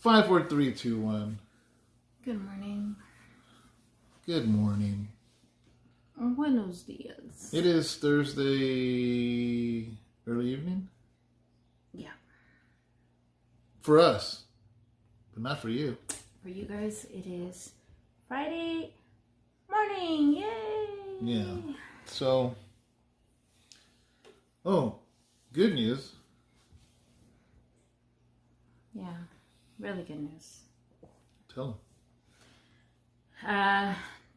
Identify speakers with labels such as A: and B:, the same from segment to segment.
A: 5, 4, 3, 2, 1.
B: Good morning.
A: Good morning.
B: Buenos dias.
A: It is Thursday early evening?
B: Yeah.
A: For us, but not for you.
B: For you guys, it is Friday morning. Yay!
A: Yeah. So, good news.
B: Yeah, really good news.
A: Tell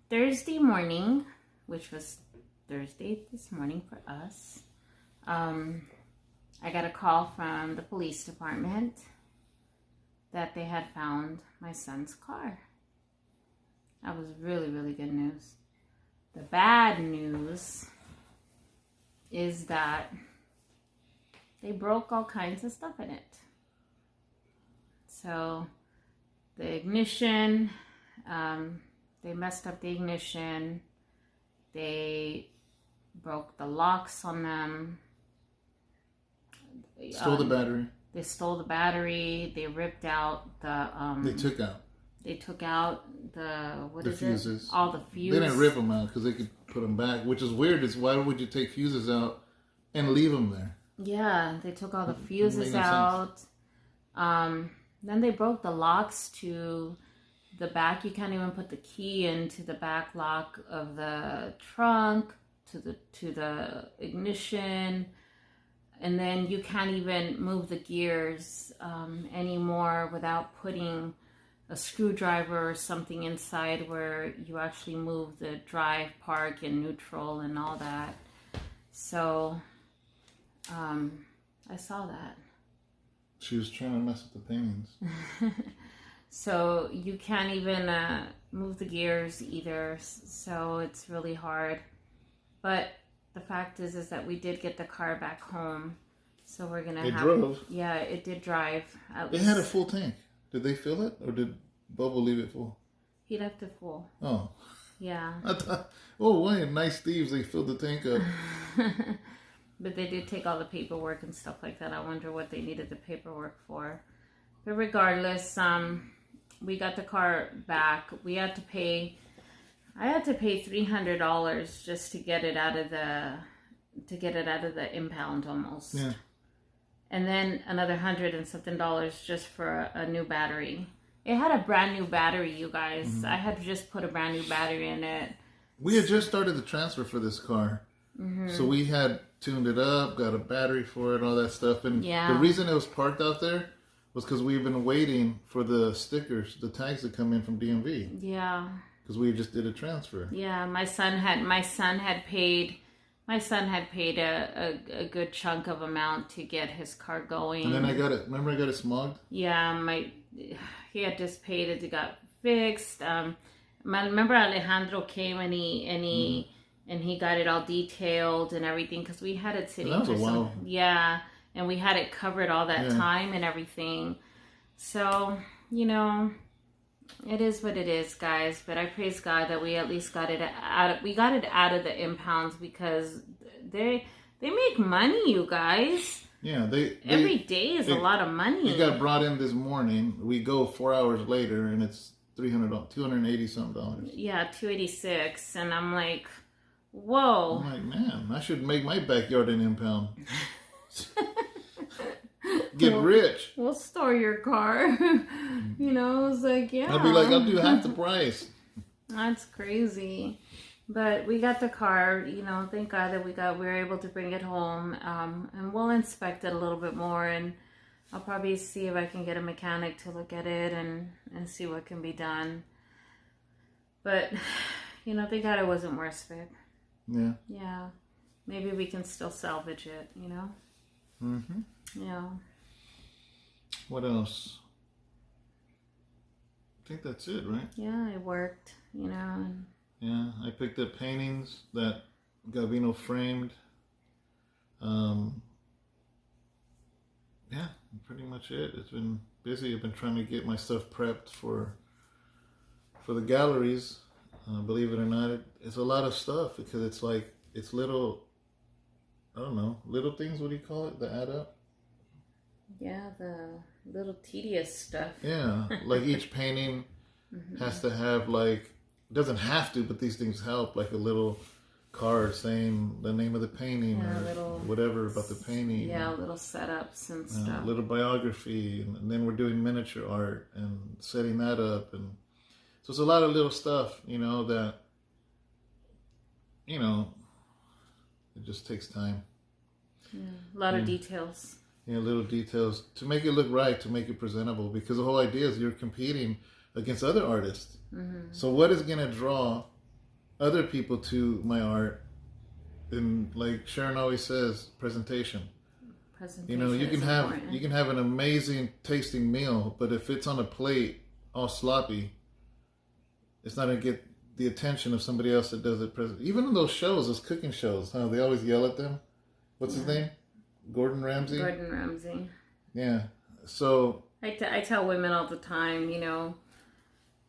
B: Thursday morning, which was Thursday this morning for us, I got a call from the police department that they had found my son's car. That was really, really good news. The bad news is that they broke all kinds of stuff in it. So the ignition, they messed up the ignition. They broke the locks on them.
A: Stole the battery.
B: They stole the battery. They ripped out the.
A: They took out.
B: They took out the
A: fuses.
B: All the fuses.
A: They didn't rip them out because they could put them back, which is weird. Is why would you take fuses out and leave them there?
B: Yeah, they took all the fuses out. Then they broke the locks to the back. You can't even put the key into the back lock of the trunk to the ignition. And then you can't even move the gears anymore without putting a screwdriver or something inside where you actually move the drive, park, and neutral and all that. So I saw that.
A: She was trying to mess with the paintings.
B: So you can't even move the gears either. So it's really hard. But the fact is that we did get the car back home. So we're going to have... It
A: drove?
B: Yeah, it did drive.
A: It had a full tank. Did they fill it? Or did Bubba leave it full?
B: He left it full.
A: Oh.
B: Yeah.
A: I thought, why nice thieves, they filled the tank up.
B: But they did take all the paperwork and stuff like that. I wonder what they needed the paperwork for. But regardless, we got the car back. I had to pay $300 just to get it out of the impound almost.
A: Yeah.
B: And then another $100 and something just for a new battery. It had a brand new battery, you guys. Mm-hmm. I had just put a brand new battery in it.
A: We had just started the transfer for this car. Mm-hmm. So we had tuned it up, got a battery for it, all that stuff. And the reason it was parked out there was because we've been waiting for the stickers, the tags that come in from DMV.
B: Yeah.
A: Because we just did a transfer.
B: Yeah, my son had paid a good chunk of amount to get his car going.
A: And then I got it smogged?
B: Yeah, he had just paid it, it got fixed. Remember Alejandro came and he got it all detailed and everything because we had it sitting for some... Yeah, and we had it covered all that time and everything. So, it is what it is, guys. But I praise God that we at least got it out. We got it out of the impounds because they make money, you guys.
A: Yeah,
B: every day is a lot of money.
A: It got brought in this morning. We go 4 hours later, and it's $280 something.
B: Yeah, $286, and I'm like, whoa.
A: I'm like, man, I should make my backyard an impound. Get rich.
B: We'll store your car. I was like, yeah.
A: I'll be like, I'll do half the price.
B: That's crazy. But we got the car, thank God that we were able to bring it home. And we'll inspect it a little bit more, and I'll probably see if I can get a mechanic to look at it and see what can be done. But, thank God it wasn't worth it.
A: Yeah.
B: Yeah. Maybe we can still salvage it,
A: Mm-hmm.
B: Yeah.
A: What else? I think that's it, right?
B: Yeah, it worked, And...
A: Yeah, I picked up paintings that Gavino framed. Yeah, pretty much it. It's been busy. I've been trying to get my stuff prepped for the galleries. Believe it or not, it's a lot of stuff because it's little, I don't know, little things. What do you call it? That add up.
B: Yeah, the little tedious stuff.
A: Yeah, like each painting has to have like, doesn't have to, but these things help, like a little card saying the name of the painting or whatever about the painting.
B: Yeah, little setups and stuff.
A: A little biography, and then we're doing miniature art and setting that up, and so it's a lot of little stuff, that, it just takes time.
B: Yeah, a lot of details.
A: Yeah, little details to make it look right, to make it presentable, because the whole idea is you're competing against other artists. So what is going to draw other people to my art? And like Sharon always says, presentation. You can have an amazing tasting meal, but if it's on a plate all sloppy, it's not going to get the attention of somebody else that does it. Even in those shows, those cooking shows, they always yell at them. What's his name? Gordon Ramsay?
B: Gordon Ramsay.
A: Yeah. So
B: I tell women all the time,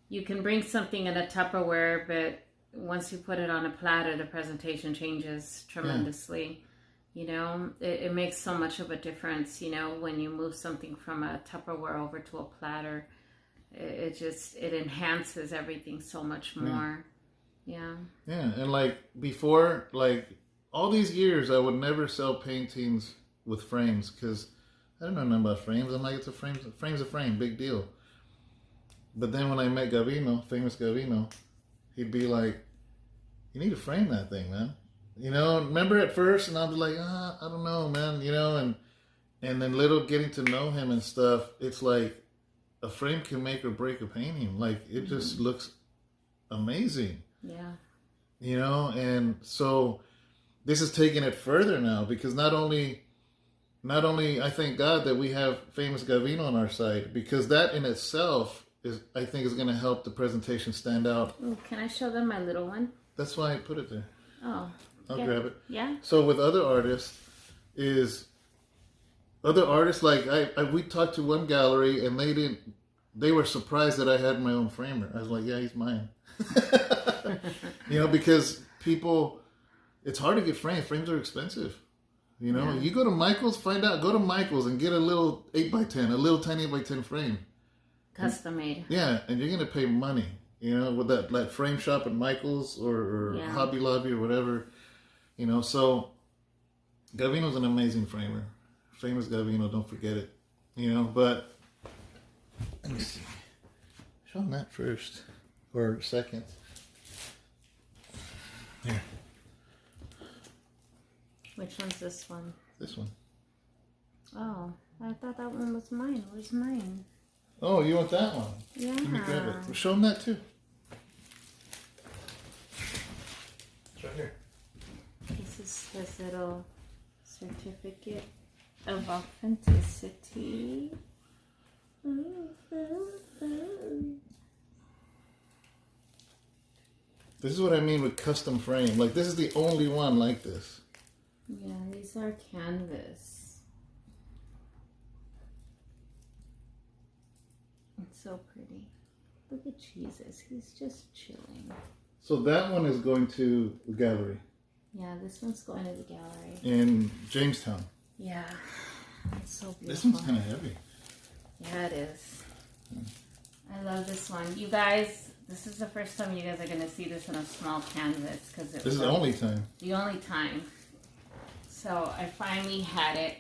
B: you can bring something in a Tupperware, but once you put it on a platter, the presentation changes tremendously. It makes so much of a difference, when you move something from a Tupperware over to a platter. It enhances everything so much more. Yeah. Yeah, and like before, like all these years, I would never sell paintings with frames because I don't know nothing about frames. I'm like, it's a frame's a frame, big deal. But then when I met Gavino, famous Gavino, he'd be like, you need to frame that thing, man. Remember at first, and I'll be like, I don't know, man, and then little getting to know him and stuff, it's like a frame can make or break a painting. Like, it just looks amazing. Yeah. And so this is taking it further now, because not only I thank God that we have famous Gavino on our side, because that in itself I think is going to help the presentation stand out. Ooh, can I show them my little one?
A: That's why I put it there.
B: Oh.
A: I'll grab it.
B: Yeah.
A: So with other artists, like we talked to one gallery and they were surprised that I had my own framer. I was like, yeah, he's mine. Because people, it's hard to get frames. Frames are expensive. You go to Michael's, go to Michael's and get a little 8x10, a little tiny 8x10 frame.
B: Custom made.
A: Yeah, and you're going to pay money, with that frame shop at Michael's or Hobby Lobby or whatever, so Gavino's an amazing framer. Famous Gavino, don't forget it, but let me see. Show them that first or second. Here.
B: Which one's this one?
A: This one.
B: Oh, I thought that one was mine. Where's mine?
A: Oh, you want that one?
B: Yeah.
A: Let me grab it. Well, show them that too. It's right here.
B: This is his little certificate of authenticity.
A: This is what I mean with custom frame. Like, this is the only one like this.
B: Yeah, these are canvas. It's so pretty. Look at Jesus. He's just chilling.
A: So that one is going to the gallery.
B: Yeah, this one's going to the gallery.
A: In Jamestown.
B: Yeah. It's so beautiful.
A: This one's kind of heavy.
B: Yeah, it is. I love this one. You guys, this is the first time you guys are going to see this in a small canvas. This
A: is the only time.
B: The only time. So I finally had it.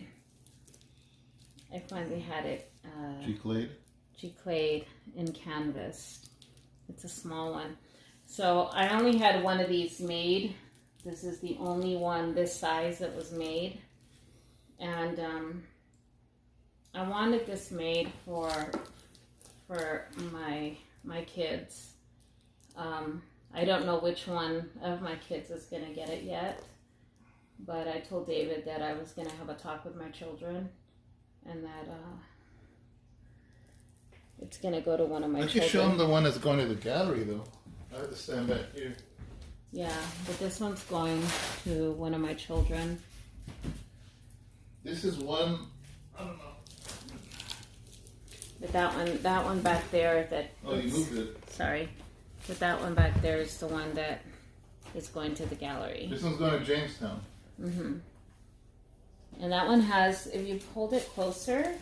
B: G-clade in canvas. It's a small one. So I only had one of these made. This is the only one this size that was made. And I wanted this made for my kids. I don't know which one of my kids is going to get it yet. But I told David that I was going to have a talk with my children. And that it's going to go to one of my children.
A: I could show them the one that's going to the gallery, though. I have to stand back here.
B: Yeah, but this one's going to one of my children.
A: This is one, I don't know.
B: But that one back there,
A: you moved it.
B: Sorry. But that one back there is the one that is going to the gallery.
A: This one's going to Jamestown.
B: Mm-hmm. And that one has, if you hold it closer,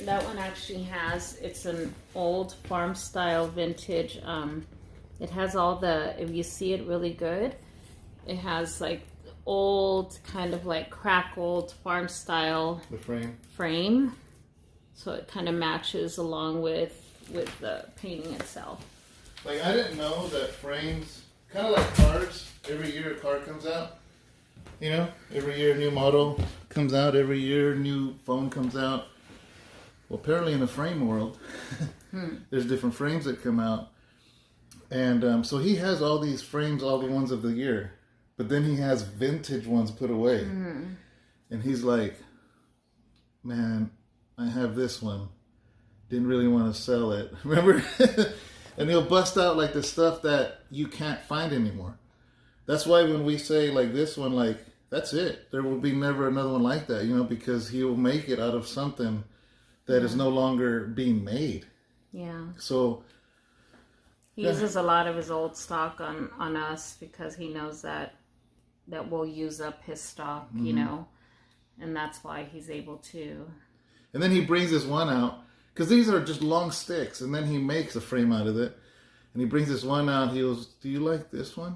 B: that one actually has, it's an old farm style vintage. It has all the, if you see it really good, it has like old, kind of like crackled farm style frame. So it kind of matches along with the painting itself.
A: Like, I didn't know that frames, kind of like cars, every year a car comes out. You know, every year a new model comes out, every year a new phone comes out. Well, apparently in the frame world, there's different frames that come out. And so he has all these frames, all the ones of the year. But then he has vintage ones put away. And he's like, man, I have this one. Didn't really want to sell it. Remember? And he'll bust out like the stuff that you can't find anymore. That's why when we say like this one, like, that's it. There will be never another one like that, you know, because he will make it out of something that is no longer being made. Yeah. So
B: he uses a lot of his old stock on us because he knows that we'll use up his stock, you know, and that's why he's able to.
A: And then he brings this one out because these are just long sticks, and then he makes a frame out of it, and he brings this one out. He goes, "Do you like this one?"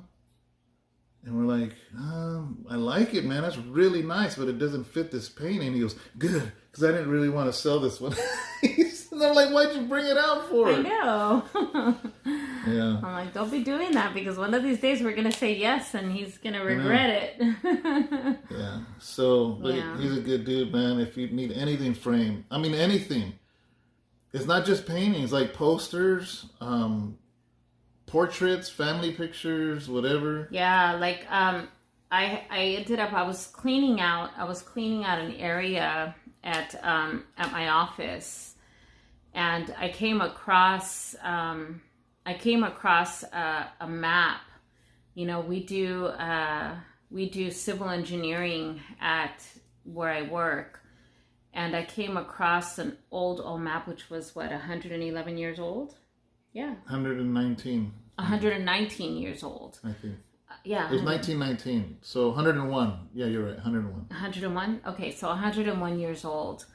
A: And we're like, I like it, man. That's really nice, but it doesn't fit this painting. He goes, good, because I didn't really want to sell this one. And I'm like, why'd you bring it out for?
B: I know.
A: Yeah.
B: I'm like, don't be doing that, because one of these days we're going to say yes, and he's going to regret it.
A: Yeah. So, but he's a good dude, man. If you need anything framed, I mean, anything. It's not just paintings, like posters, portraits, family pictures, whatever.
B: Yeah, like I ended up, I was cleaning out an area at my office, and I came across a map. You know, we do civil engineering at where I work, and I came across an old map, which was 111 years old. Yeah.
A: 119
B: years old.
A: I think.
B: Yeah.
A: It was 1919. So 101. Yeah, you're right. 101.
B: 101? Okay, so 101 years old.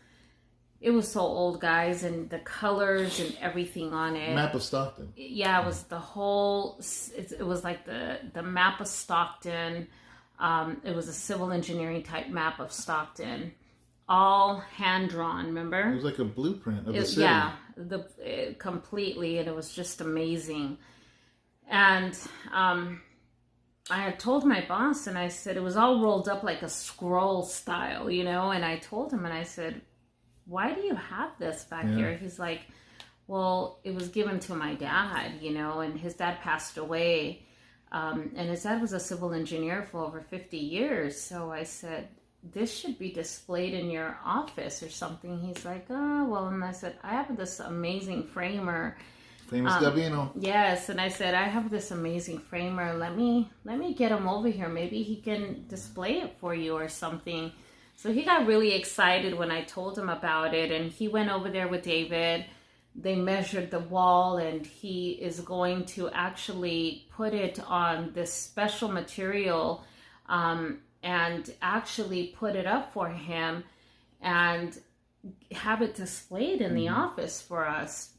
B: It was so old, guys, and the colors and everything on it.
A: Map of Stockton.
B: Yeah, it was the whole, it was like the map of Stockton. It was a civil engineering type map of Stockton. All hand-drawn, remember?
A: It was like a blueprint of the city.
B: Yeah, completely, and it was just amazing. And I had told my boss, and I said, it was all rolled up like a scroll style, you know, and I told him, and I said, why do you have this back here? He's like, well, it was given to my dad, you know, and his dad passed away, and his dad was a civil engineer for over 50 years, so I said, this should be displayed in your office or something. He's like, oh, well, and I said, I have this amazing framer.
A: Famous Gabino.
B: Yes, and I said, I have this amazing framer. Let me get him over here. Maybe he can display it for you or something. So he got really excited when I told him about it, and he went over there with David. They measured the wall, and he is going to actually put it on this special material, and actually put it up for him and have it displayed in the office for us.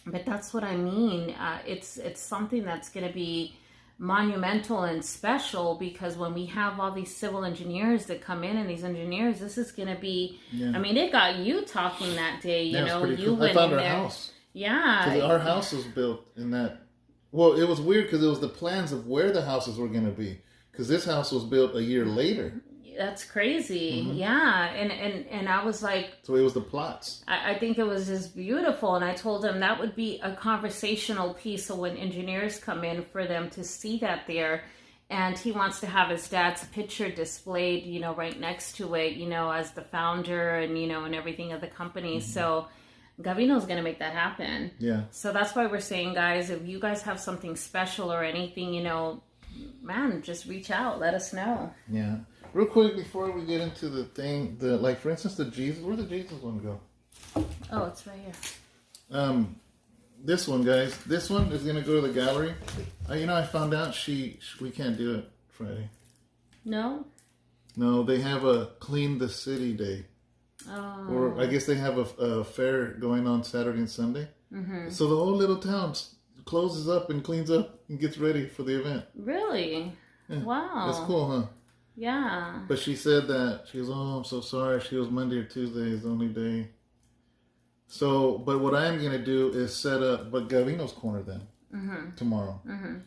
B: But that's what I mean. It's something that's going to be monumental and special, because when we have all these civil engineers that come in, and these engineers, this is going to be, I mean, it got you talking that day, you know, you
A: cool.
B: went
A: I found
B: in
A: our
B: there.
A: house.
B: Yeah.
A: Our house was built in that. Well, it was weird because it was the plans of where the houses were going to be. Because this house was built a year later.
B: That's crazy. Yeah. And I was like...
A: So it was the plots.
B: I think it was just beautiful. And I told him that would be a conversational piece. So when engineers come in, for them to see that there. And he wants to have his dad's picture displayed, you know, right next to it, you know, as the founder and, you know, and everything of the company. So Gavino's going to make that happen. Yeah. So that's why we're saying, guys, if you guys have something special or anything, you know, man, just reach out. Let us know.
A: Yeah. Real quick before we get into the thing, like for instance, the Jesus, where'd the Jesus one go?
B: Oh, it's right here.
A: This one, guys. This one is gonna go to the gallery. You know, I found out we can't do it Friday.
B: No.
A: No, they have a Clean the City Day.
B: Oh.
A: Or I guess they have a fair going on Saturday and Sunday.
B: Mm-hmm.
A: So the whole little town closes up and cleans up and gets ready for the event.
B: Really?
A: Yeah.
B: Wow.
A: That's cool, huh?
B: Yeah.
A: But she said that, she goes, oh, I'm so sorry. She goes, Monday or Tuesday is the only day. So, but what I am going to do is set up, but Gavino's Corner then, tomorrow. Mm-hmm.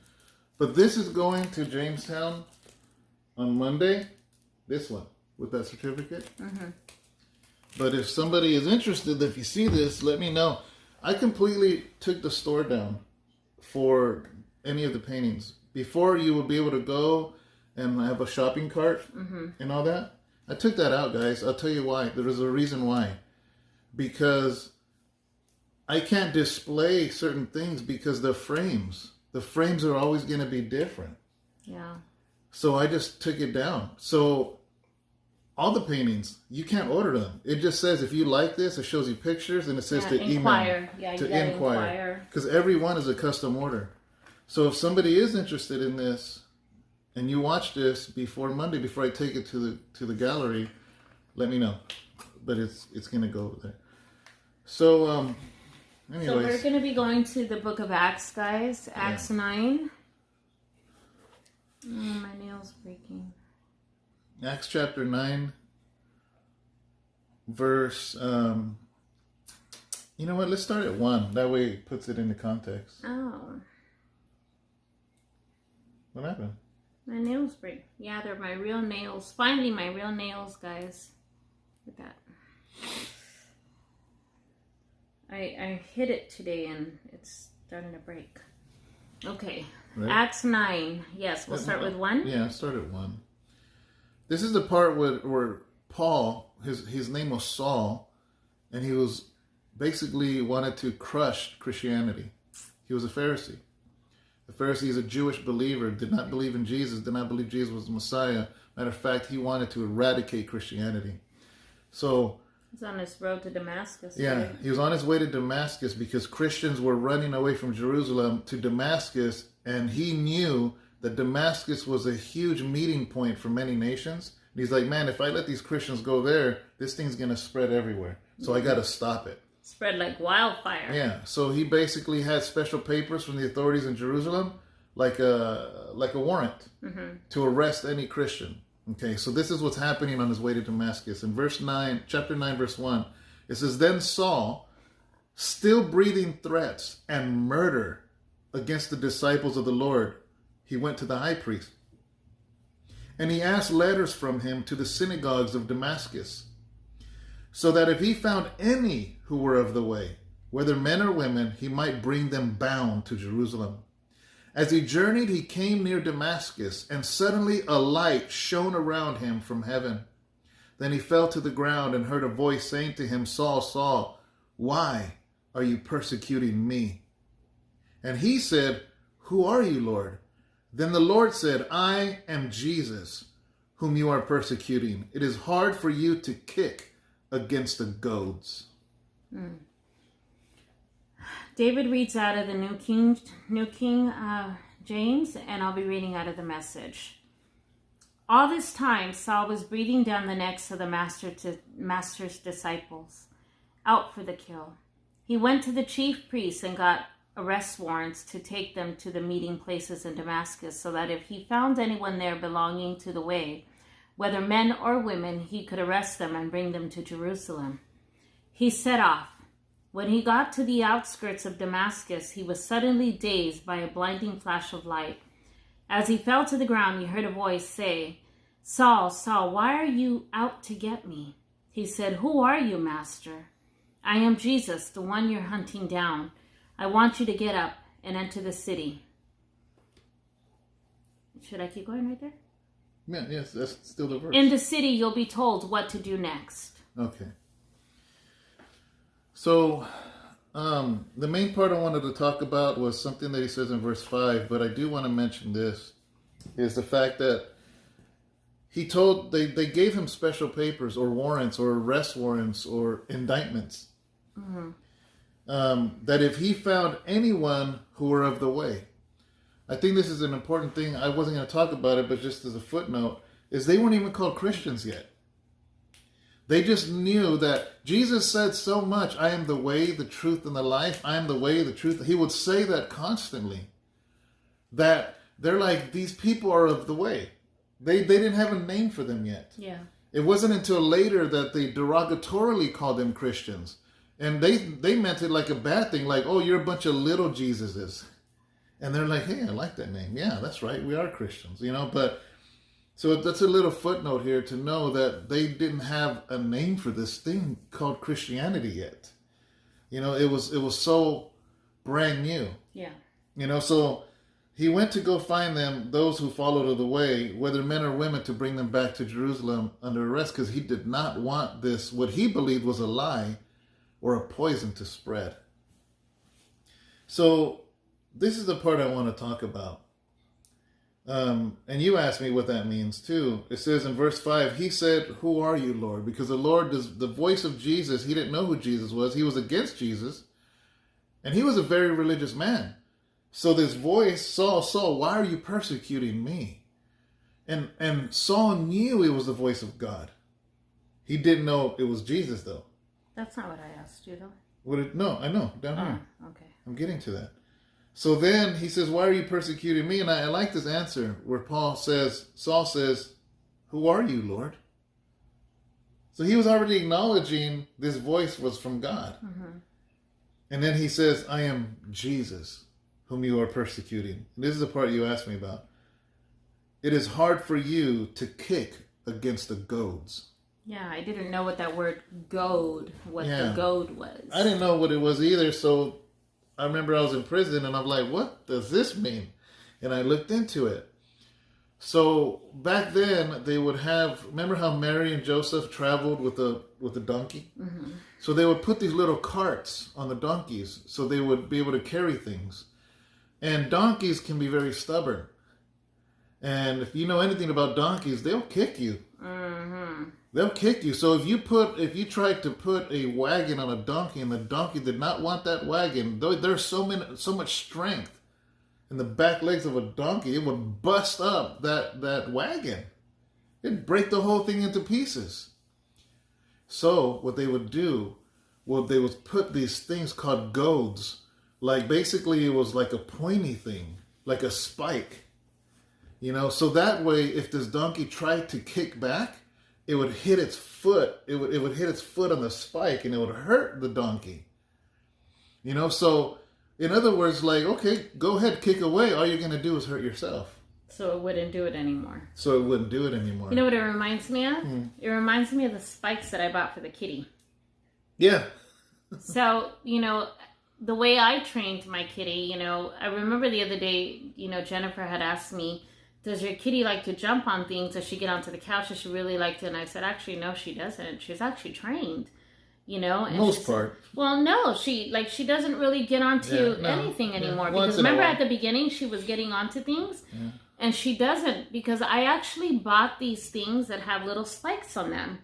A: But this is going to Jamestown on Monday, this one, with that certificate. Mm-hmm. But if somebody is interested, if you see this, let me know. I completely took the store down for any of the paintings. Before, you would be able to go and have a shopping cart and all that. I took that out, guys. I'll tell you why. There is a reason why. Because I can't display certain things because the frames are always going to be different.
B: Yeah.
A: So I just took it down. So all the paintings, you can't order them. It just says if you like this, it shows you pictures and it says to
B: inquire.
A: email.
B: Yeah, you
A: to inquire. Because every one is a custom order. So if somebody is interested in this and you watch this before Monday, before I take it to the gallery, let me know. But it's going to go over there. So anyways.
B: So we're going to be going to the book of Acts, guys. Acts 9. Oh, my nail's breaking.
A: Acts chapter 9, verse, you know what, let's start at 1. That way it puts it into context.
B: Oh.
A: What happened?
B: My nails break. Yeah, they're my real nails. Finally, my real nails, guys. Look at that. I hit it today and it's starting to break. Okay. Right. Acts 9. Yes, we'll start with 1.
A: Yeah, start at 1. This is the part where Paul, his name was Saul, and he was basically wanted to crush Christianity. He was a Pharisee. The Pharisee is a Jewish believer, did not believe in Jesus, did not believe Jesus was the Messiah. Matter of fact, he wanted to eradicate Christianity. So
B: he's on his road to Damascus.
A: Yeah, right? He was on his way to Damascus because Christians were running away from Jerusalem to Damascus, and he knew that Damascus was a huge meeting point for many nations. And he's like, man, if I let these Christians go there, this thing's going to spread everywhere. So I got to stop it.
B: Spread like wildfire.
A: Yeah, so he basically had special papers from the authorities in Jerusalem, like a warrant to arrest any Christian. Okay, so this is what's happening on his way to Damascus. In chapter 9, verse 1, it says, Then Saul, still breathing threats and murder against the disciples of the Lord, he went to the high priest. And he asked letters from him to the synagogues of Damascus, so that if he found any who were of the way, whether men or women, he might bring them bound to Jerusalem. As he journeyed, he came near Damascus, and suddenly a light shone around him from heaven. Then he fell to the ground and heard a voice saying to him, Saul, Saul, why are you persecuting me? And he said, Who are you, Lord? Then the Lord said, I am Jesus, whom you are persecuting. It is hard for you to kick against the goads.
B: David reads out of the New King James, and I'll be reading out of the Message. All this time, Saul was breathing down the necks of the master's disciples, out for the kill. He went to the chief priests and got arrest warrants to take them to the meeting places in Damascus, so that if he found anyone there belonging to the way, whether men or women, he could arrest them and bring them to Jerusalem. He set off. When he got to the outskirts of Damascus, he was suddenly dazed by a blinding flash of light. As he fell to the ground, he heard a voice say, Saul, Saul, why are you out to get me? He said, Who are you, Master? I am Jesus, the one you're hunting down. I want you to get up and enter the city. Should I keep going right there?
A: Yeah, yes, that's still the verse.
B: In the city, you'll be told what to do next.
A: Okay. So, the main part I wanted to talk about was something that he says in verse 5, but I do want to mention this, is the fact that they gave him special papers or warrants or arrest warrants or indictments. Mm-hmm. That if he found anyone who were of the way. I think this is an important thing. I wasn't going to talk about it, but just as a footnote, is they weren't even called Christians yet. They just knew that Jesus said so much, I am the way, the truth, and the life. I am the way, the truth. He would say that constantly. That they're like, these people are of the way. They didn't have a name for them yet.
B: Yeah.
A: It wasn't until later that they derogatorily called them Christians. And they meant it like a bad thing, like, oh, you're a bunch of little Jesuses. And they're like, hey, I like that name. Yeah, that's right. We are Christians, But so that's a little footnote here to know that they didn't have a name for this thing called Christianity yet. It was so brand new.
B: Yeah.
A: So he went to go find them, those who followed the way, whether men or women, to bring them back to Jerusalem under arrest, because he did not want this, what he believed was a lie or a poison, to spread. So this is the part I want to talk about. And you asked me what that means too. It says in verse 5, he said, who are you, Lord? Because the voice of Jesus, he didn't know who Jesus was. He was against Jesus. And he was a very religious man. So this voice, Saul, Saul, why are you persecuting me? And Saul knew it was the voice of God. He didn't know it was Jesus, though.
B: That's not what I asked you, though.
A: No, I know. Down here.
B: Okay.
A: I'm getting to that. So then he says, why are you persecuting me? And I like this answer where Saul says, who are you, Lord? So he was already acknowledging this voice was from God. Mm-hmm. And then he says, I am Jesus, whom you are persecuting. And this is the part you asked me about. It is hard for you to kick against the goads.
B: Yeah, I didn't know what that word goad, the goad was.
A: I didn't know what it was either, so I remember I was in prison and I'm like, what does this mean? And I looked into it. So back then they would have, remember how Mary and Joseph traveled with a donkey? Mm-hmm. So they would put these little carts on the donkeys so they would be able to carry things. And donkeys can be very stubborn. And if you know anything about donkeys, they'll kick you. Mm-hmm. They'll kick you. So if you tried to put a wagon on a donkey and the donkey did not want that wagon, there's so much strength in the back legs of a donkey, it would bust up that wagon. It'd break the whole thing into pieces. So what they would do, they would put these things called goads. Like basically it was like a pointy thing, like a spike. So that way if this donkey tried to kick back, it would hit its foot. It would hit its foot on the spike and it would hurt the donkey. So in other words, like, okay, go ahead, kick away. All you're going to do is hurt yourself.
B: So it wouldn't do it anymore.
A: You
B: know what it reminds me of? It reminds me of the spikes that I bought for the kitty.
A: Yeah.
B: So, the way I trained my kitty, I remember the other day, Jennifer had asked me, does your kitty like to jump on things? Does she get onto the couch? Does she really like to? And I said, actually, no, she doesn't. She's actually trained, And
A: most part.
B: Well, no, she doesn't really get onto anything anymore. Because remember at the beginning, she was getting onto things. Yeah. And she doesn't, because I actually bought these things that have little spikes on them.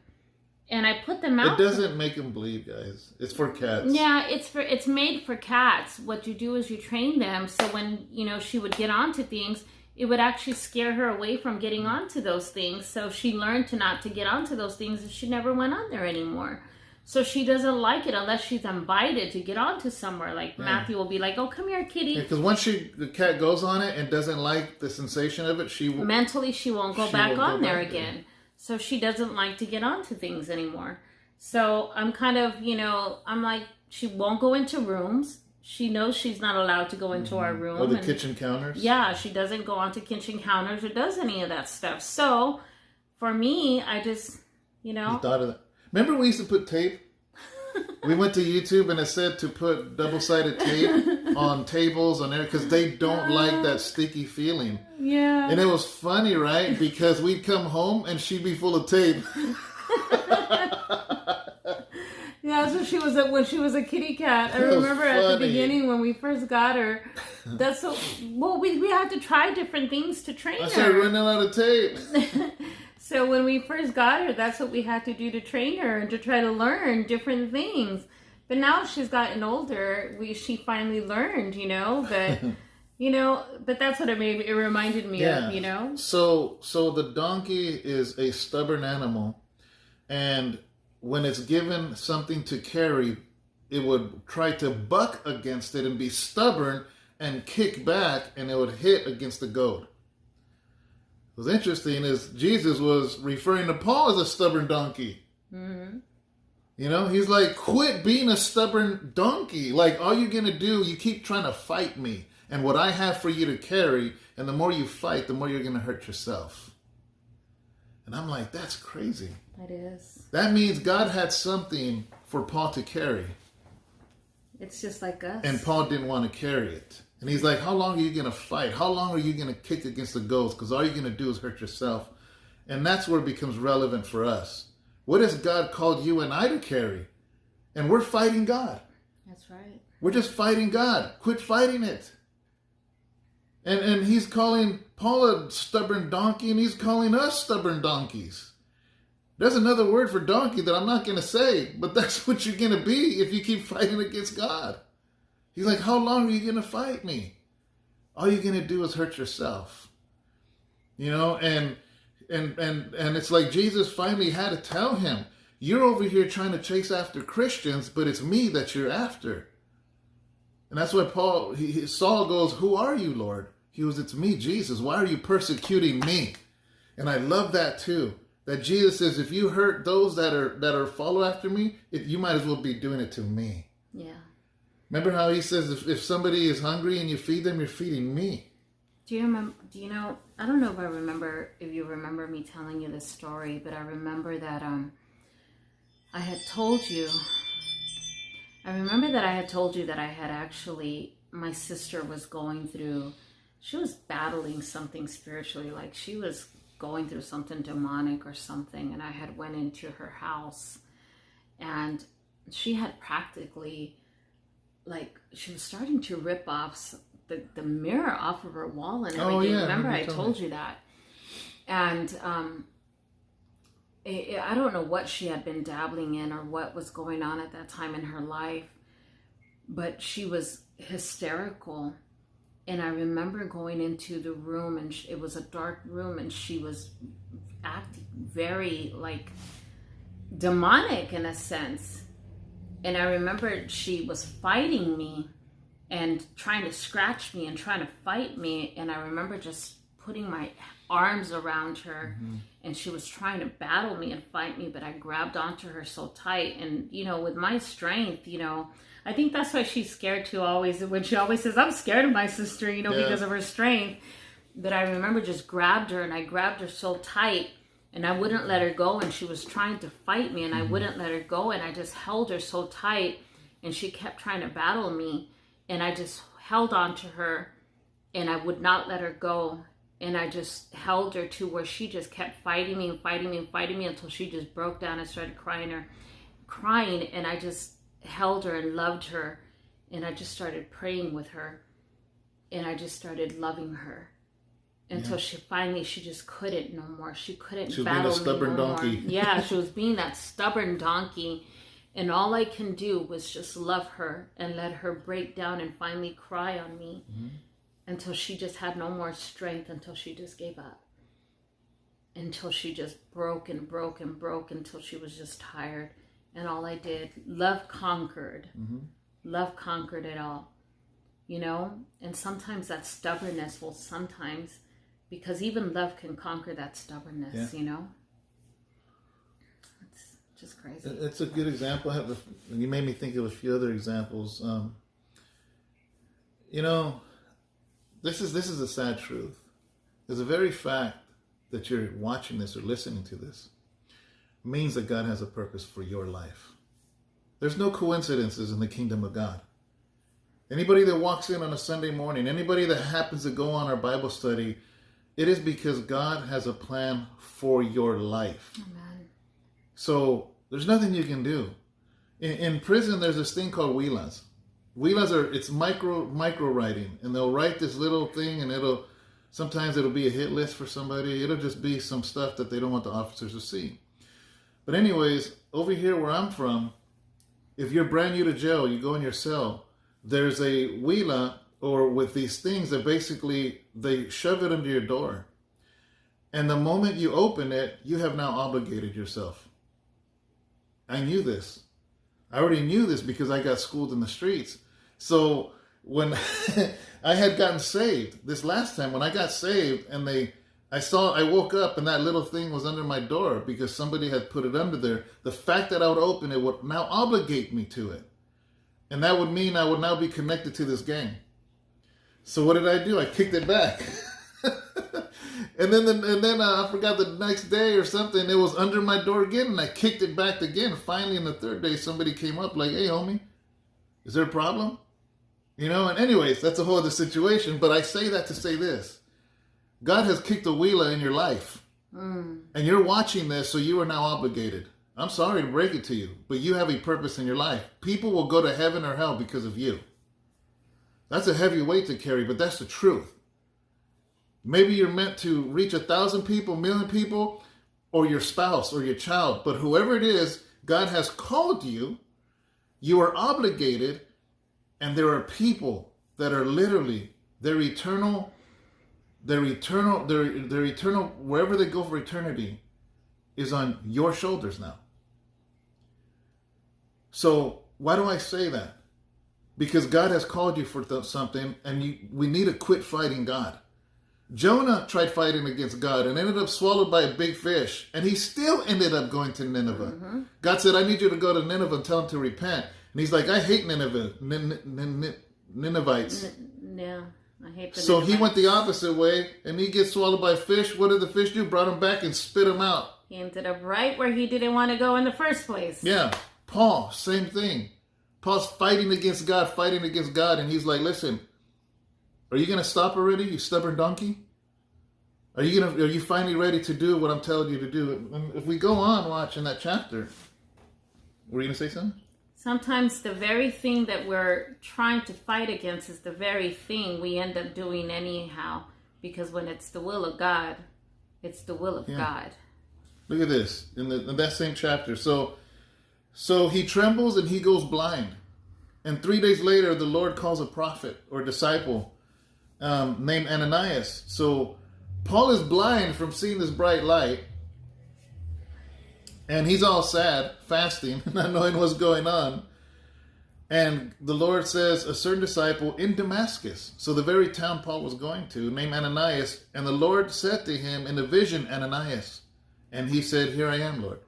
B: And I put them out.
A: It doesn't make them bleed, guys. It's for cats.
B: Yeah, it's made for cats. What you do is you train them. So when, she would get onto things, it would actually scare her away from getting onto those things. So she learned not to get onto those things, and she never went on there anymore. So she doesn't like it unless she's invited to get onto somewhere. Like Matthew will be like, oh, come here, kitty.
A: Because once the cat goes on it and doesn't like the sensation of it,
B: mentally she won't go back on there again. So she doesn't like to get onto things anymore. So I'm kind of, I'm like, she won't go into rooms. She knows she's not allowed to go into our room.
A: Or the kitchen counters.
B: Yeah, she doesn't go onto kitchen counters or does any of that stuff. So for me, I just,
A: You thought of that. Remember we used to put tape? We went to YouTube and it said to put double-sided tape on tables on there because they don't like that sticky feeling.
B: Yeah.
A: And it was funny, right? Because we'd come home and she'd be full of tape.
B: Yeah, that's when she was a kitty cat. I remember at the beginning when we first got her. We had to try different things to train her.
A: I started running out of tape.
B: So when we first got her, that's what we had to do to train her and to try to learn different things. But now she's gotten older, she finally learned, but But that's what it reminded me of,
A: So the donkey is a stubborn animal, and when it's given something to carry, it would try to buck against it and be stubborn and kick back, and it would hit against the goad. What's interesting is Jesus was referring to Paul as a stubborn donkey. Mm-hmm. He's like, quit being a stubborn donkey. Like, all you're going to do, you keep trying to fight me and what I have for you to carry. And the more you fight, the more you're going to hurt yourself. And I'm like, that's crazy.
B: That is.
A: That means God had something for Paul to carry.
B: It's just like us.
A: And Paul didn't want to carry it. And he's like, how long are you going to fight? How long are you going to kick against the goads? Because all you're going to do is hurt yourself. And that's where it becomes relevant for us. What has God called you and I to carry? And we're fighting God.
B: That's right.
A: We're just fighting God. Quit fighting it. And he's calling Paul a stubborn donkey, and he's calling us stubborn donkeys. There's another word for donkey that I'm not going to say, but that's what you're going to be if you keep fighting against God. He's like, how long are you going to fight me? All you're going to do is hurt yourself. And it's like Jesus finally had to tell him, you're over here trying to chase after Christians, but it's me that you're after. And that's why Saul goes, who are you, Lord? He goes, it's me, Jesus. Why are you persecuting me? And I love that too. That Jesus says, if you hurt those that are follow after me, you might as well be doing it to me.
B: Yeah.
A: Remember how he says, if somebody is hungry and you feed them, you're feeding me.
B: Do you remember? I don't know if you remember me telling you this story, but I remember that I had told you that I had actually, my sister was going through, she was battling something spiritually, like she was going through something demonic or something, and I had went into her house, and she had practically, like, she was starting to rip off the mirror off of her wall and everything. Remember I told you that. And I don't know what she had been dabbling in or what was going on at that time in her life, but she was hysterical. And I remember going into the room, and it was a dark room, and she was acting very like demonic in a sense. And I remember she was fighting me and trying to scratch me and trying to fight me. And I remember just putting my arms around her, mm-hmm. and she was trying to battle me and fight me, but I grabbed onto her so tight. And, with my strength, I think that's why she's scared too always, when she always says, I'm scared of my sister, because of her strength. But I remember just grabbed her, and I grabbed her so tight, and I wouldn't let her go. And she was trying to fight me, and I wouldn't let her go. And I just held her so tight, and she kept trying to battle me. And I just held on to her, and I would not let her go. And I just held her to where she just kept fighting me until she just broke down and started crying. And I just held her and loved her. And I just started praying with her. And I just started loving her. Until she just couldn't no more. She couldn't battle me no more. She was being a stubborn donkey. Yeah, she was being that stubborn donkey. And all I can do was just love her and let her break down and finally cry on me, mm-hmm. until she just had no more strength, until she just gave up. Until she just broke until she was just tired. And all I did, love conquered. Mm-hmm. Love conquered it all. And sometimes that stubbornness will because even love can conquer that stubbornness, It's just crazy.
A: It's a good example. You made me think of a few other examples. This is a sad truth. There's a very fact that you're watching this or listening to this means that God has a purpose for your life. There's no coincidences in the kingdom of God. Anybody that walks in on a Sunday morning, anybody that happens to go on our Bible study, it is because God has a plan for your life. Amen. So there's nothing you can do. In prison, there's this thing called huilas. Huilas it's micro writing, and they'll write this little thing, and sometimes it'll be a hit list for somebody. It'll just be some stuff that they don't want the officers to see. But anyways, over here where I'm from, if you're brand new to jail, you go in your cell, there's a huila or with these things that basically they shove it under your door. And the moment you open it, you have now obligated yourself. I knew this. I already knew this because I got schooled in the streets. So when I had gotten saved, this last time when I got saved and I woke up and that little thing was under my door because somebody had put it under there. The fact that I would open it would now obligate me to it. And that would mean I would now be connected to this gang. So what did I do? I kicked it back. and then I forgot the next day or something, it was under my door again and I kicked it back again. Finally, in the third day, somebody came up like, hey, homie, is there a problem? You know, and anyways, that's a whole other situation. But I say that to say this. God has kicked a wheeler in your life. And you're watching this, so you are now obligated. I'm sorry to break it to you, but you have a purpose in your life. People will go to heaven or hell because of you. That's a heavy weight to carry, but that's the truth. Maybe you're meant to reach 1,000 people, 1,000,000 people, or your spouse or your child. But whoever it is, God has called you. You are obligated. And there are people that are literally, their eternal, wherever they go for eternity, is on your shoulders now. So why do I say that? Because God has called you for something, and we need to quit fighting God. Jonah tried fighting against God and ended up swallowed by a big fish, and he still ended up going to Nineveh. Mm-hmm. God said, I need you to go to Nineveh and tell them to repent. And he's like, I hate Nineveh, Ninevites.
B: Yeah, I hate the
A: So
B: Ninevites.
A: he went the opposite way, and he gets swallowed by a fish. What did the fish do? Brought him back and spit him out.
B: He ended up right where he didn't want to go in the first place.
A: Yeah. Paul, same thing. Paul's fighting against God, and he's like, listen, are you going to stop already, you stubborn donkey? Are you finally ready to do what I'm telling you to do? And if we go on watching that chapter, were you going to say something?
B: Sometimes the very thing that we're trying to fight against is the very thing we end up doing anyhow. Because when it's the will of God, it's the will of God.
A: Look at this, in that same chapter. So he trembles and he goes blind. And 3 days later, the Lord calls a prophet or disciple named Ananias. So Paul is blind from seeing this bright light. And he's all sad, fasting, not knowing what's going on. And the Lord says, a certain disciple in Damascus, so the very town Paul was going to, named Ananias. And the Lord said to him in a vision, Ananias. And he said, here I am, Lord.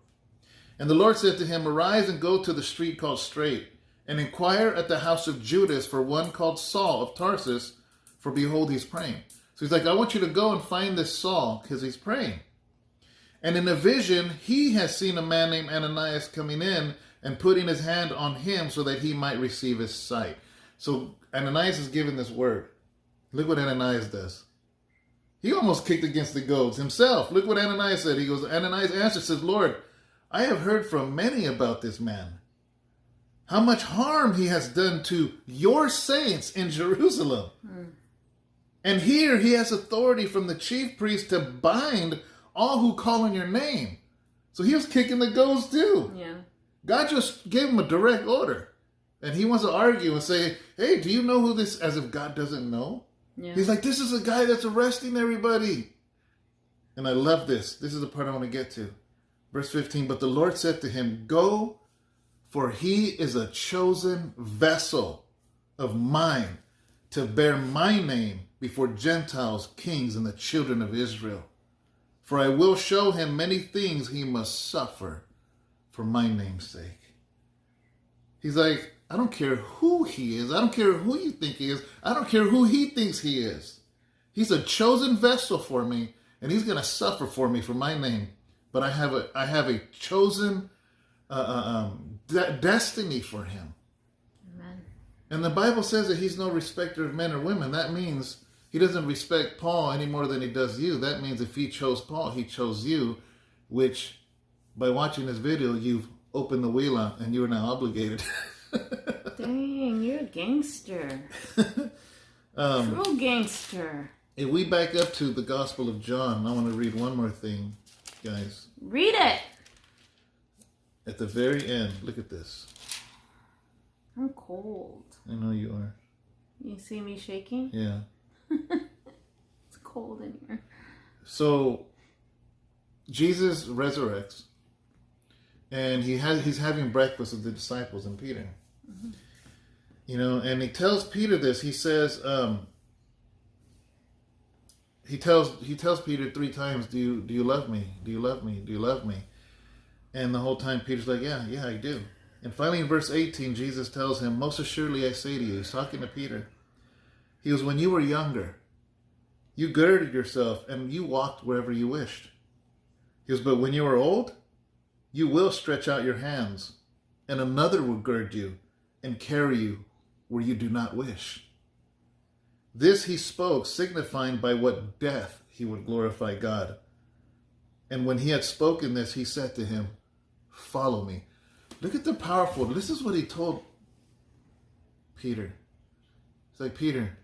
A: And the Lord said to him, arise and go to the street called Straight, and inquire at the house of Judas for one called Saul of Tarsus, for behold, he's praying. So he's like, I want you to go and find this Saul, because he's praying. And in a vision, he has seen a man named Ananias coming in and putting his hand on him so that he might receive his sight. So Ananias is given this word. Look what Ananias does. He almost kicked against the goads himself. Look what Ananias said. He goes, Ananias answered, says, Lord, I have heard from many about this man, how much harm he has done to your saints in Jerusalem. And here he has authority from the chief priest to bind all who call on your name. So he was kicking the goads too. Yeah. God just gave him a direct order. And he wants to argue and say, hey, do you know who this, as if God doesn't know? Yeah. He's like, this is a guy that's arresting everybody. And I love this. This is the part I want to get to. Verse 15, but the Lord said to him, go, for he is a chosen vessel of mine to bear my name before Gentiles, kings, and the children of Israel. For I will show him many things he must suffer for my name's sake. He's like, I don't care who he is. I don't care who you think he is. I don't care who he thinks he is. He's a chosen vessel for me, and he's going to suffer for me for my name. But I have a chosen destiny for him. Amen. And the Bible says that he's no respecter of men or women. That means he doesn't respect Paul any more than he does you. That means if he chose Paul, he chose you, which by watching this video, you've opened the wheel out and you are now obligated.
B: Dang, you're a gangster. True gangster.
A: If we back up to the Gospel of John, I want to read one more thing, guys.
B: Read it.
A: At the very end, look at this.
B: I'm cold.
A: I know you are.
B: You see me shaking?
A: Yeah.
B: It's cold in here.
A: So Jesus resurrects, and he's having breakfast with the disciples and Peter. Mm-hmm. You know, and he tells Peter this. He says, he tells Peter 3 times, do you love me? Do you love me? Do you love me? And the whole time Peter's like, yeah, I do. And finally in verse 18, Jesus tells him, most assuredly I say to you, he's talking to Peter. He goes, when you were younger, you girded yourself and you walked wherever you wished. He goes, but when you are old, you will stretch out your hands, and another will gird you and carry you where you do not wish. This he spoke, signifying by what death he would glorify God. And when he had spoken this, he said to him, follow me. Look at the powerful, this is what he told Peter. It's like, Peter,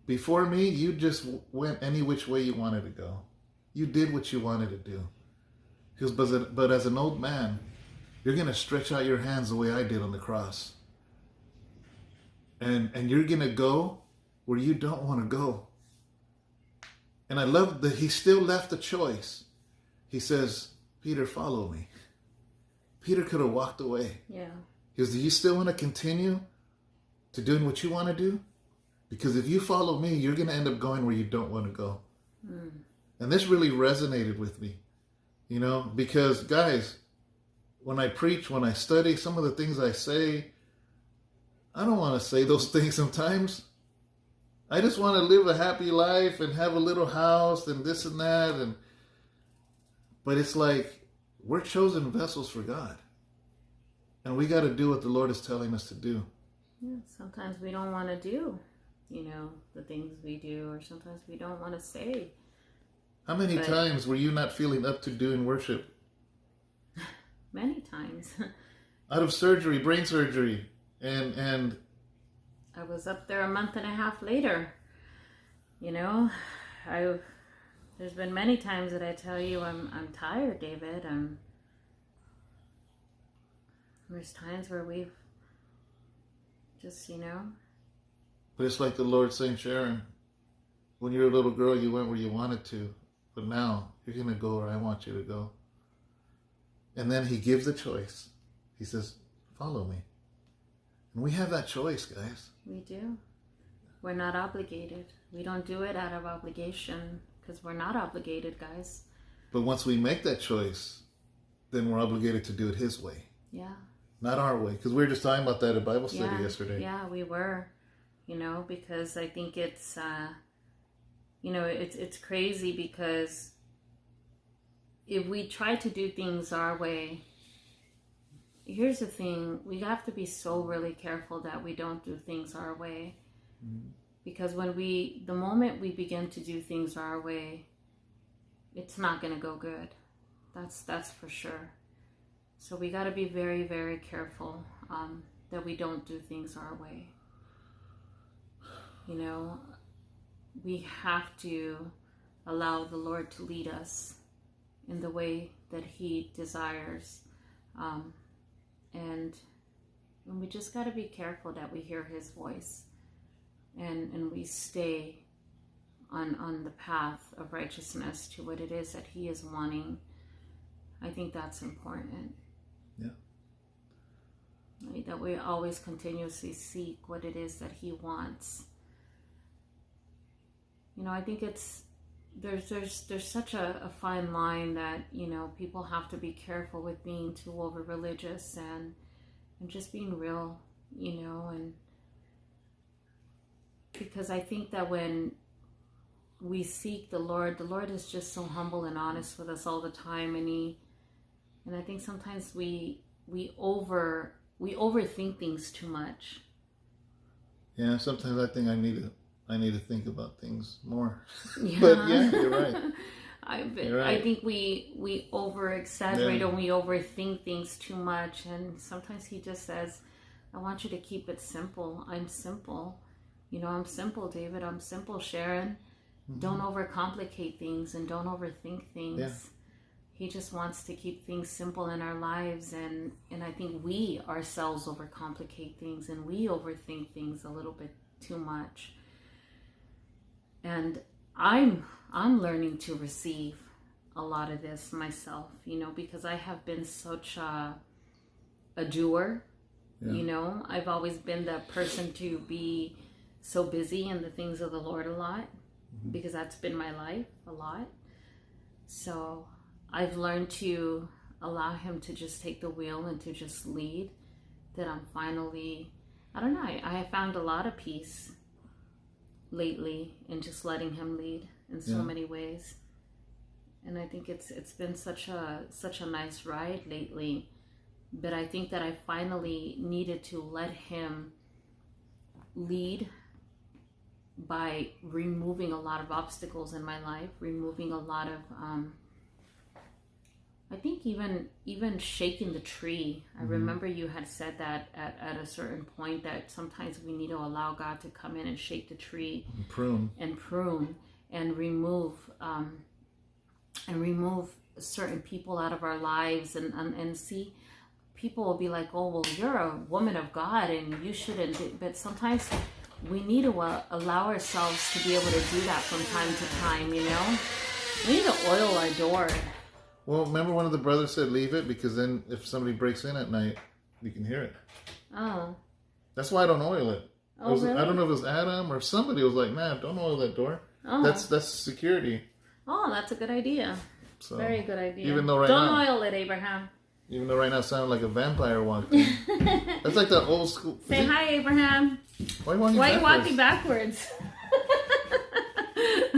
A: before me, you just went any which way you wanted to go. You did what you wanted to do. He goes, but as an old man, you're going to stretch out your hands the way I did on the cross. And you're going to go where you don't want to go. And I love that he still left the choice. He says, Peter, follow me. Peter could have walked away.
B: Yeah.
A: He goes, do you still want to continue to doing what you want to do? Because if you follow me, you're going to end up going where you don't want to go. Mm. And this really resonated with me, you know, because guys, when I preach, when I study, some of the things I say, I don't want to say those things sometimes. I just want to live a happy life and have a little house and this and that. But it's like, we're chosen vessels for God. And we got to do what the Lord is telling us to do.
B: Yeah, sometimes we don't want to do, you know, the things we do, or sometimes we don't want to say.
A: How many times were you not feeling up to doing worship?
B: Many times.
A: Out of surgery, brain surgery, and
B: I was up there a month and a half later. You know, there's been many times that I tell you I'm tired, David. There's times where we've just, you know.
A: But it's like the Lord saying, Sharon, when you were a little girl, you went where you wanted to. But now you're going to go where I want you to go. And then he gives a choice. He says, follow me. And we have that choice, guys.
B: We do. We're not obligated. We don't do it out of obligation because we're not obligated, guys.
A: But once we make that choice, then we're obligated to do it his way.
B: Yeah.
A: Not our way. Because we were just talking about that at Bible study yesterday.
B: Yeah, we were. You know, because I think it's, you know, it's crazy because if we try to do things our way, here's the thing, we have to be so really careful that we don't do things our way. Mm-hmm. Because the moment we begin to do things our way, it's not going to go good. That's for sure. So we got to be very, very careful that we don't do things our way. You know, we have to allow the Lord to lead us in the way that he desires. And we just got to be careful that we hear his voice and we stay on the path of righteousness to what it is that he is wanting. I think that's important.
A: Yeah.
B: Right? That we always continuously seek what it is that he wants. You know, I think there's such a fine line that, you know, people have to be careful with being too over religious and just being real, you know, and because I think that when we seek the Lord is just so humble and honest with us all the time, and I think sometimes we overthink things too much.
A: Yeah, sometimes I think I need to think about things more. Yeah. But yeah, you're right.
B: I think we over exaggerate and we overthink things too much, and sometimes he just says, I want you to keep it simple. I'm simple. You know, I'm simple, David. I'm simple, Sharon. Mm-hmm. Don't overcomplicate things and don't overthink things. Yeah. He just wants to keep things simple in our lives, and I think we ourselves overcomplicate things, and we overthink things a little bit too much. And I'm learning to receive a lot of this myself, because I have been such a doer. Yeah. I've always been the person to be so busy in the things of the Lord a lot, because that's been my life a lot. So I've learned to allow him to just take the wheel and to just lead, that I'm finally, I don't know, I have found a lot of peace lately in just letting him lead in so many ways. And I think it's been such a nice ride lately. But I think that I finally needed to let him lead by removing a lot of obstacles in my life, removing a lot of, I think even shaking the tree. I remember you had said that at a certain point, that sometimes we need to allow God to come in and shake the tree. And prune and remove certain people out of our lives, and see, people will be like, oh, well, you're a woman of God and you shouldn't do. But sometimes we need to allow ourselves to be able to do that from time to time, We need to oil our door.
A: Well, remember one of the brothers said leave it, because then if somebody breaks in at night, you can hear it.
B: Oh.
A: That's why I don't oil it.
B: Oh, really?
A: I don't know if it was Adam or somebody was like, man, don't oil that door. Oh. That's security.
B: Oh, that's a good idea. So, very good idea.
A: Even though
B: don't oil it, Abraham.
A: Even though right now it sounded like a vampire walked in. That's like the old school.
B: Say hi, Abraham.
A: Why are you
B: walking backwards?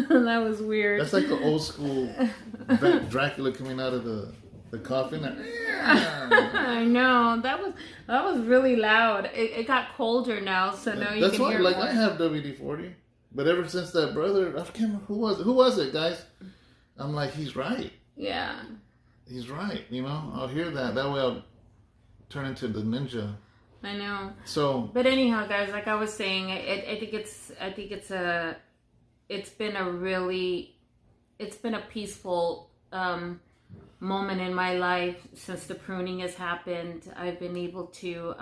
B: That was weird.
A: That's like the old school Dracula coming out of the coffin.
B: I know. That was really loud. It got colder now, so now you can hear more.
A: I have WD-40, but ever since that brother, I can't remember who was it, guys? I'm like, he's right.
B: Yeah.
A: He's right, I'll hear that. That way I'll turn into the ninja.
B: I know.
A: So,
B: but anyhow, guys, like I was saying, I think it's been a peaceful moment in my life since the pruning has happened. I've been able to,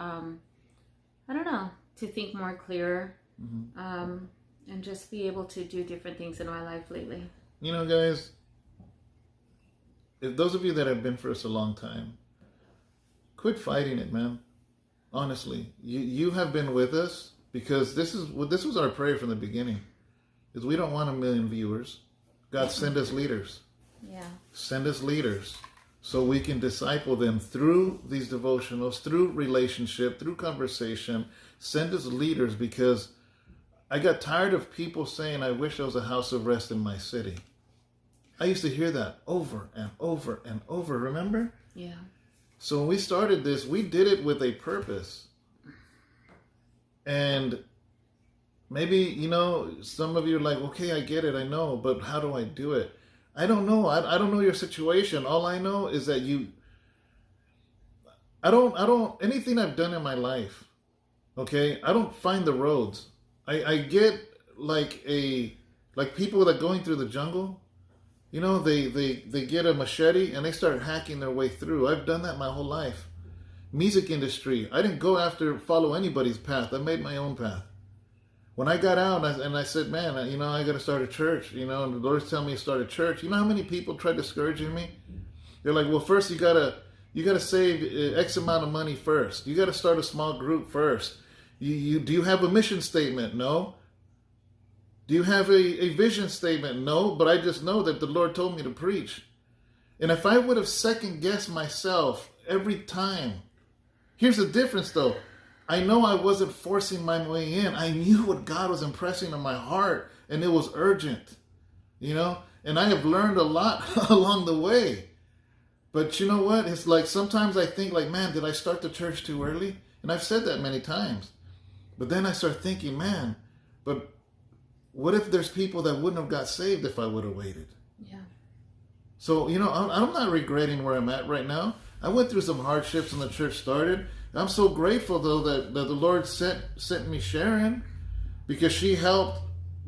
B: to think more clear, and just be able to do different things in my life lately.
A: Guys, if those of you that have been for us a long time, quit fighting it, man. Honestly, you have been with us, because this was our prayer from the beginning. Is we don't want 1 million viewers. God, send us leaders.
B: Yeah. Send
A: us leaders so we can disciple them through these devotionals, through relationship, through conversation. Send us leaders, because I got tired of people saying, I wish there was a house of rest in my city. I used to hear that over and over and over, remember?
B: Yeah.
A: So when we started this, we did it with a purpose. And maybe, some of you are like, okay, I get it, I know, but how do I do it? I don't know. I don't know your situation. All I know is that anything I've done in my life, okay, I don't find the roads. I get like people that are going through the jungle. They get a machete and they start hacking their way through. I've done that my whole life. Music industry. I didn't follow anybody's path. I made my own path. When I got out and I said, man, I got to start a church, and the Lord's telling me to start a church. You know how many people tried discouraging me? They're like, well, first you gotta save X amount of money first. You got to start a small group first. Do you have a mission statement? No. Do you have a vision statement? No, but I just know that the Lord told me to preach. And if I would have second-guessed myself every time, here's the difference though. I know I wasn't forcing my way in. I knew what God was impressing on my heart, and it was urgent, and I have learned a lot along the way. But you know what? It's like sometimes I think like, man, did I start the church too early? And I've said that many times. But then I start thinking, man, but what if there's people that wouldn't have got saved if I would have waited?
B: Yeah.
A: So, I'm not regretting where I'm at right now. I went through some hardships when the church started. I'm so grateful, though, that the Lord sent me Sharon, because she helped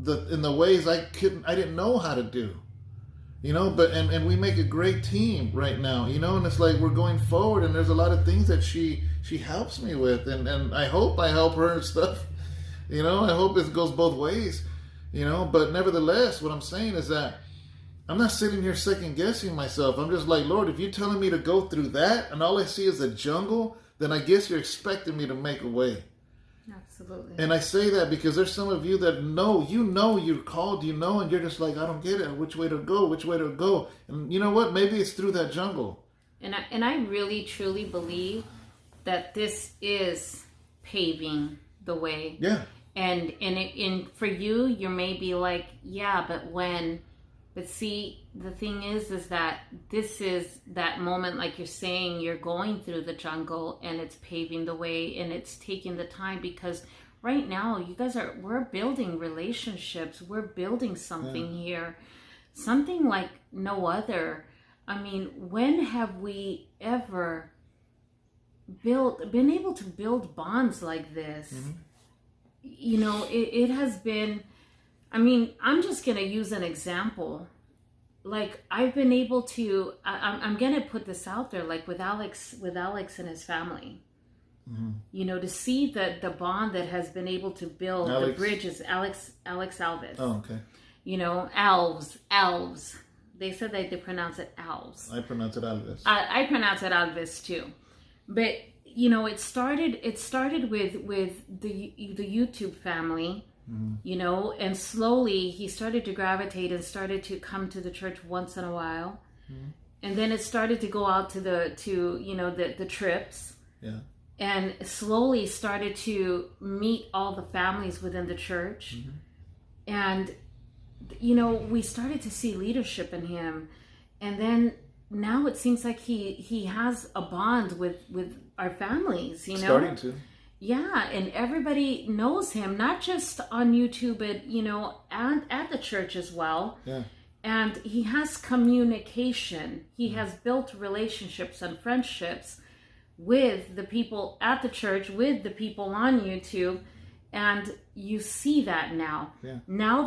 A: in the ways I didn't know how to do. You know, but and we make a great team right now, you know, and it's like we're going forward, and there's a lot of things that she helps me with, and I hope I help her and stuff, you know. I hope it goes both ways, you know. But nevertheless, what I'm saying is that I'm not sitting here second guessing myself. I'm just like, Lord, if you're telling me to go through that and all I see is a jungle, then I guess you're expecting me to make a way.
B: Absolutely.
A: And I say that because there's some of you that know you're called, you know, and you're just like, I don't get it. Which way to go? And you know what? Maybe it's through that jungle.
B: And I really, truly believe that this is paving the way.
A: Yeah.
B: And for you may be like, yeah, but when... But see, the thing is that this is that moment, like you're saying, you're going through the jungle and it's paving the way and it's taking the time, because right now you guys we're building relationships. We're building something here, something like no other. I mean, when have we ever been able to build bonds like this? Mm-hmm. You know, it has been... I mean, I'm just going to use an example. Like, I've been able to, I'm going to put this out there, like with Alex and his family. Mm-hmm. You know, to see the bond that has been able to build, the bridges, Alex Alves.
A: Oh, okay.
B: You know, Alves. They said that they pronounce it Alves.
A: I pronounce it Alves.
B: I pronounce it Alves too. But, you know, it started with the YouTube family. Mm-hmm. You know, and slowly he started to gravitate and started to come to the church once in a while. Mm-hmm. And then it started to go out to the trips. Yeah. And slowly started to meet all the families within the church. Mm-hmm. And, you know, we started to see leadership in him. And then now it seems like he has a bond with our families, you know.
A: Starting to.
B: Yeah, and everybody knows him, not just on YouTube, but, you know, and at the church as well. Yeah. And he has communication. He has built relationships and friendships with the people at the church, with the people on YouTube. And you see that now. Yeah. Now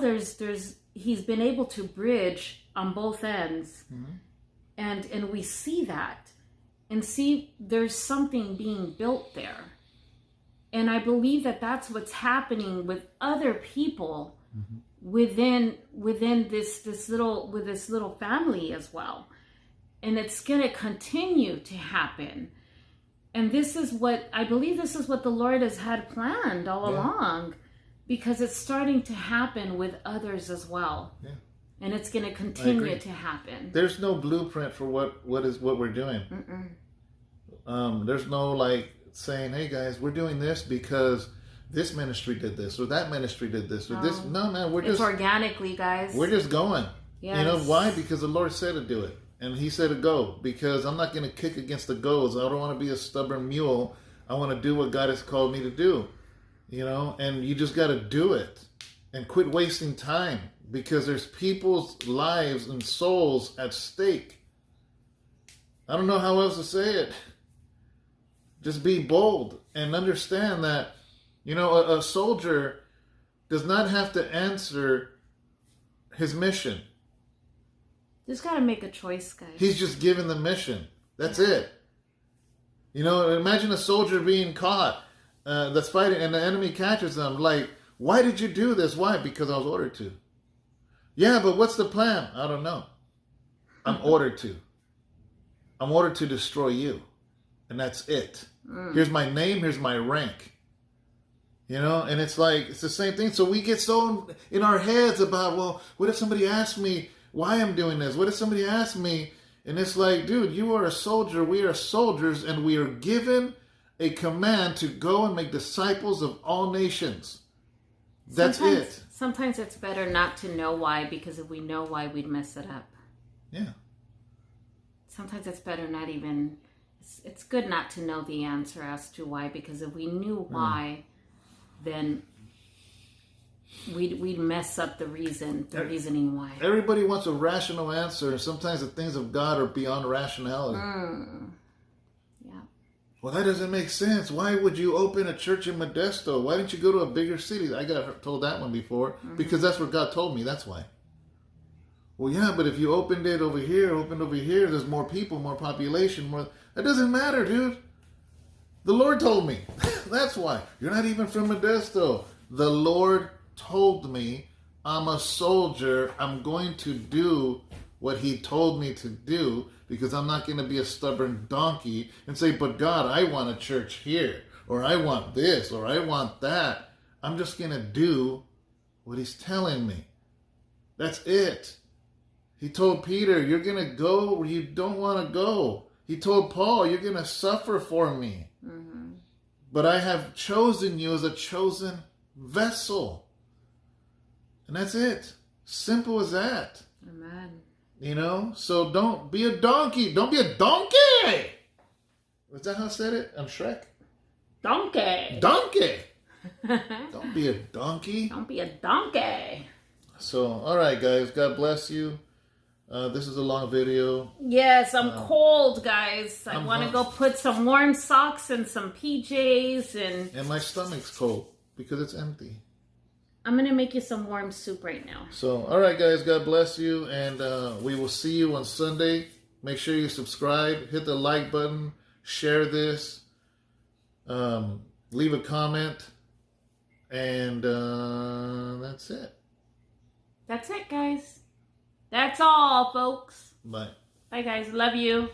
B: he's been able to bridge on both ends. Mm-hmm. And we see that. And see, there's something being built there. And I believe that that's what's happening with other people mm-hmm. within this little family as well. And it's going to continue to happen. And this is what the Lord has had planned all along, because it's starting to happen with others as well. Yeah. And it's going to continue to happen.
A: There's no blueprint for what we're doing. There's no like saying, hey guys, we're doing this because this ministry did this or that ministry did this or this. No, man,
B: it's organically, guys.
A: We're just going.
B: Yes.
A: You know why? Because the Lord said to do it. And he said to go. Because I'm not going to kick against the goads. I don't want to be a stubborn mule. I want to do what God has called me to do. You know, and you just got to do it. And quit wasting time. Because there's people's lives and souls at stake. I don't know how else to say it. Just be bold and understand that, you know, a soldier does not have to answer his mission.
B: Just got to make a choice, guys.
A: He's just given the mission. That's it. You know, imagine a soldier being caught that's fighting and the enemy catches them. Like, why did you do this? Why? Because I was ordered to. Yeah, but what's the plan? I don't know. I'm ordered to. I'm ordered to destroy you. And that's it. Here's my name, here's my rank. You know, and it's like, it's the same thing. So we get so in our heads about, well, what if somebody asks me why I'm doing this? What if somebody asks me? And it's like, dude, you are a soldier, we are soldiers, and we are given a command to go and make disciples of all nations. That's it.
B: Sometimes it's better not to know why, because if we know why, we'd mess it up.
A: Yeah.
B: Sometimes it's better not even... It's good not to know the answer as to why, because if we knew why, then we'd mess up the reasoning why.
A: Everybody wants a rational answer, and sometimes the things of God are beyond rationality.
B: Yeah.
A: Well, that doesn't make sense. Why would you open a church in Modesto? Why didn't you go to a bigger city? I got told that one before, because that's what God told me. That's why. Well, yeah, but if you opened it over here, there's more people, more population, more. That doesn't matter, dude. The Lord told me. That's why. You're not even from Modesto. The Lord told me I'm a soldier. I'm going to do what he told me to do because I'm not going to be a stubborn donkey and say, but God, I want a church here, or I want this, or I want that. I'm just going to do what he's telling me. That's it. He told Peter, you're going to go where you don't want to go. He told Paul, you're going to suffer for me. Mm-hmm. But I have chosen you as a chosen vessel. And that's it. Simple as that.
B: Amen.
A: You know? So don't be a donkey. Don't be a donkey! Was that how I said it? On Shrek?
B: Donkey!
A: Donkey! Don't be a donkey.
B: Don't be a donkey.
A: So, all right, guys. God bless you. This is a long video.
B: Yes, I'm cold, guys. I want to go put some warm socks and some PJs
A: and my stomach's cold because it's empty.
B: I'm going to make you some warm soup right now.
A: So, all right, guys. God bless you. And we will see you on Sunday. Make sure you subscribe. Hit the like button. Share this. Leave a comment. And that's it.
B: That's it, guys. That's all, folks.
A: Bye.
B: Bye, guys. Love you.